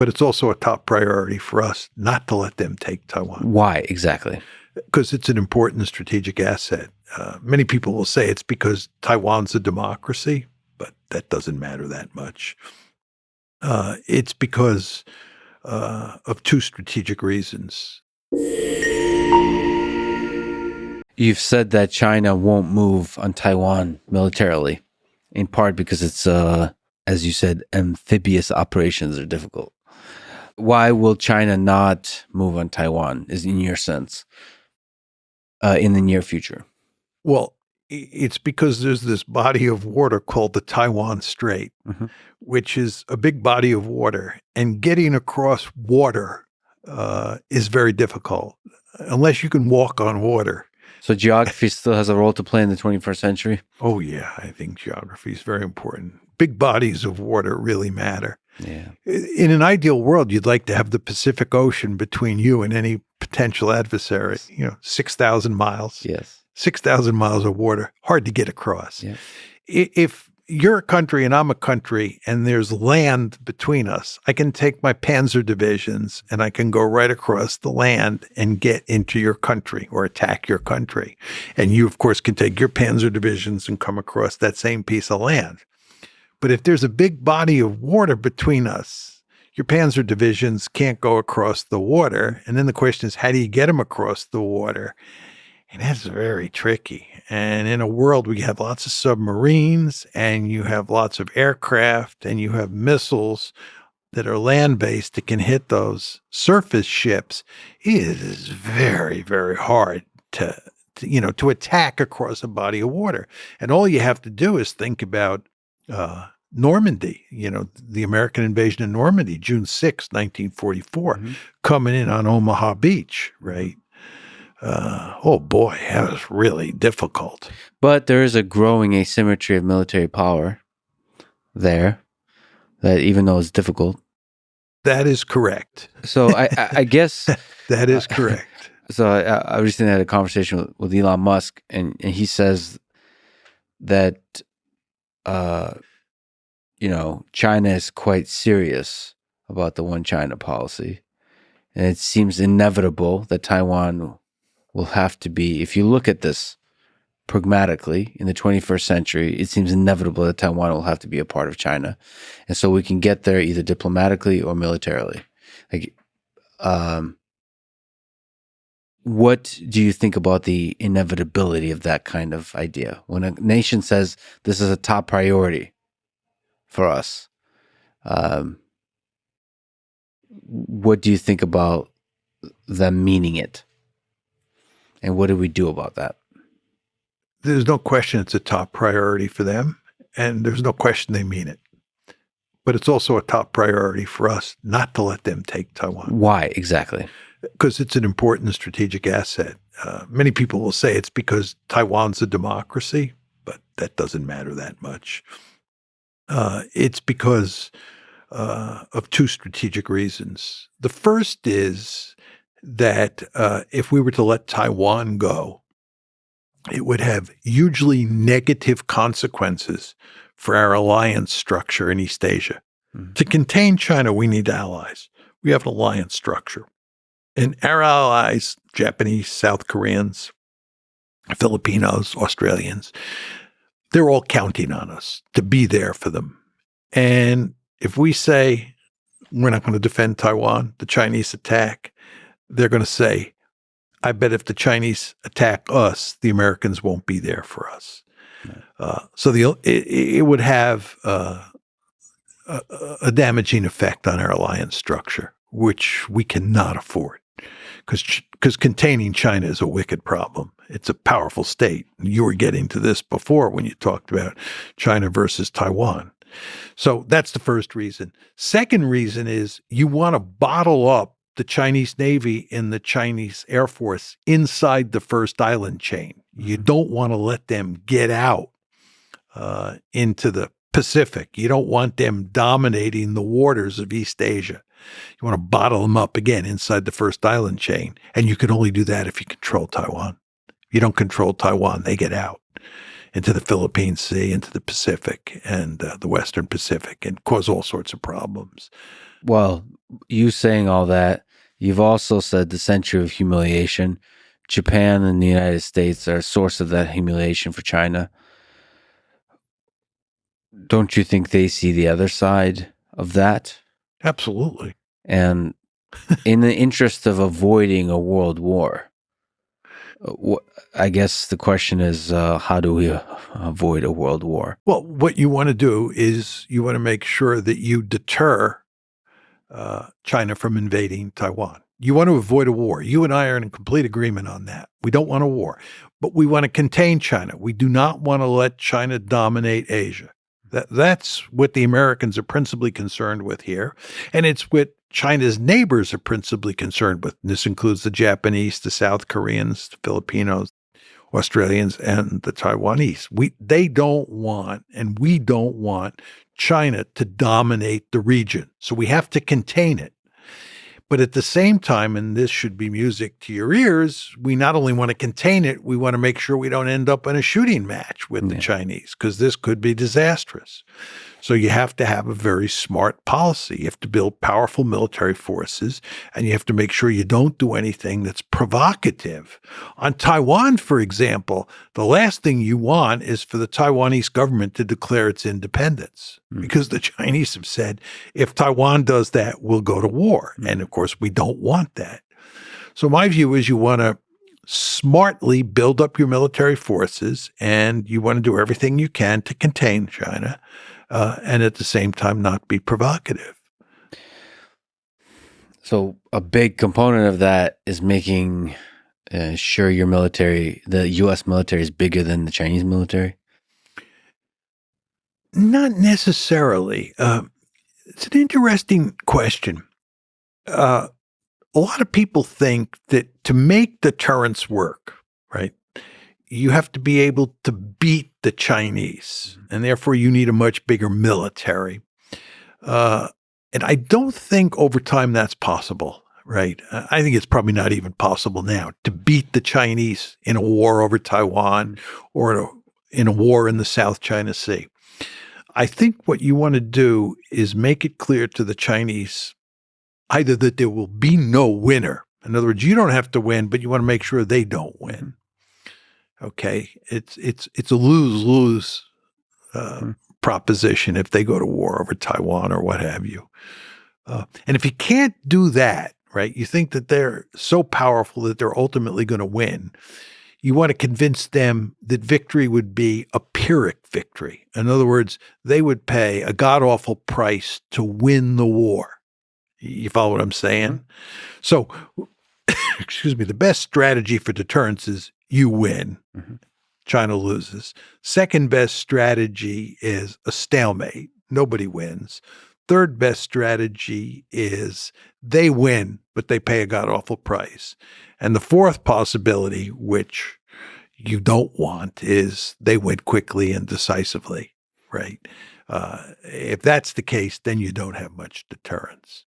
But it's also a top priority for us not to let them take Taiwan. Why exactly? Because it's an important strategic asset. Many people will say it's because Taiwan's a democracy, but that doesn't matter that much. It's because of two strategic reasons. You've said that China won't move on Taiwan militarily, in part because it's, as you said, amphibious operations are difficult. Why will China not move on Taiwan, is in your sense, in the near future? Well, it's because there's this body of water called the Taiwan Strait, which is a big body of water. And getting across water is very difficult, unless you can walk on water. So geography still has a role to play in the 21st century? Oh, yeah. I think geography is very important. Big bodies of water really matter. Yeah. In an ideal world, you'd like to have the Pacific Ocean between you and any potential adversary, 6,000 miles. Yes. 6,000 miles of water, hard to get across. Yeah. If you're a country and I'm a country and there's land between us, I can take my panzer divisions and I can go right across the land and get into your country or attack your country. And you, of course, can take your panzer divisions and come across that same piece of land. But if there's a big body of water between us, your panzer divisions can't go across the water. And then the question is, how do you get them across the water? And that's very tricky. And in a world where you have lots of submarines and you have lots of aircraft and you have missiles that are land-based that can hit those surface ships, it is very, very hard to attack across a body of water. And all you have to do is think about Normandy, the American invasion of Normandy, June 6, 1944, coming in on Omaha Beach, right? Oh boy, that was really difficult. But there is a growing asymmetry of military power there, that even though it's difficult. That is correct. So I guess... that is correct. So I recently had a conversation with Elon Musk, and he says that, China is quite serious about the one China policy. And it seems inevitable that Taiwan will have to be, if you look at this pragmatically in the 21st century, it seems inevitable that Taiwan will have to be a part of China. And so we can get there either diplomatically or militarily. What do you think about the inevitability of that kind of idea? When a nation says this is a top priority for us, what do you think about them meaning it? And what do we do about that? There's no question it's a top priority for them, and there's no question they mean it. But it's also a top priority for us not to let them take Taiwan. Why exactly? Because it's an important strategic asset. Many people will say it's because Taiwan's a democracy, but that doesn't matter that much. It's because of two strategic reasons. The first is that if we were to let Taiwan go, it would have hugely negative consequences for our alliance structure in East Asia. To contain China, we need allies. We have an alliance structure. And our allies, Japanese, South Koreans, Filipinos, Australians, they're all counting on us to be there for them. And if we say we're not going to defend Taiwan, the Chinese attack, they're going to say, I bet if the Chinese attack us, the Americans won't be there for us. So it would have a damaging effect on our alliance structure, which we cannot afford, because containing China is a wicked problem. It's a powerful state. You were getting to this before when you talked about China versus Taiwan. So that's the first reason. Second reason is you want to bottle up the Chinese Navy and the Chinese Air Force inside the first island chain. You don't want to let them get out into the Pacific. You don't want them dominating the waters of East Asia. You want to bottle them up again inside the first island chain. And you can only do that if you control Taiwan. If you don't control Taiwan, they get out into the Philippine Sea, into the Pacific and the Western Pacific, and cause all sorts of problems. Well, you saying all that, you've also said the century of humiliation. Japan and the United States are a source of that humiliation for China. Don't you think they see the other side of that? Absolutely. And in the interest of avoiding a world war, I guess the question is, how do we avoid a world war? Well, what you want to do is you want to make sure that you deter China from invading Taiwan. You want to avoid a war. You and I are in complete agreement on that. We don't want a war, but we want to contain China. We do not want to let China dominate Asia. That's what the Americans are principally concerned with here. And it's what China's neighbors are principally concerned with. And this includes the Japanese, the South Koreans, the Filipinos, Australians, and the Taiwanese. They don't want, and we don't want China to dominate the region. So we have to contain it. But at the same time, and this should be music to your ears, we not only want to contain it, we want to make sure we don't end up in a shooting match with the Chinese, because this could be disastrous. So you have to have a very smart policy. You have to build powerful military forces, and you have to make sure you don't do anything that's provocative. On Taiwan, for example, the last thing you want is for the Taiwanese government to declare its independence, because the Chinese have said, if Taiwan does that, we'll go to war. And of course, we don't want that. So my view is you want to smartly build up your military forces, and you want to do everything you can to contain China. And at the same time, not be provocative. So a big component of that is making sure your military, the U.S. military, is bigger than the Chinese military? Not necessarily. It's an interesting question. A lot of people think that to make deterrence work, right, you have to be able to beat the Chinese, and therefore you need a much bigger military. And I don't think over time that's possible, right? I think it's probably not even possible now to beat the Chinese in a war over Taiwan or in a war in the South China Sea. I think what you want to do is make it clear to the Chinese either that there will be no winner. In other words, you don't have to win, but you want to make sure they don't win. Okay, it's a lose-lose proposition if they go to war over Taiwan or what have you. And if you can't do that, right, you think that they're so powerful that they're ultimately going to win, you want to convince them that victory would be a Pyrrhic victory. In other words, they would pay a god-awful price to win the war. You follow what I'm saying? So, excuse me, the best strategy for deterrence is you win, China loses. Second best strategy is a stalemate. Nobody wins. Third best strategy is they win, but they pay a god-awful price. And the fourth possibility, which you don't want, is they win quickly and decisively, right? If that's the case, then you don't have much deterrence.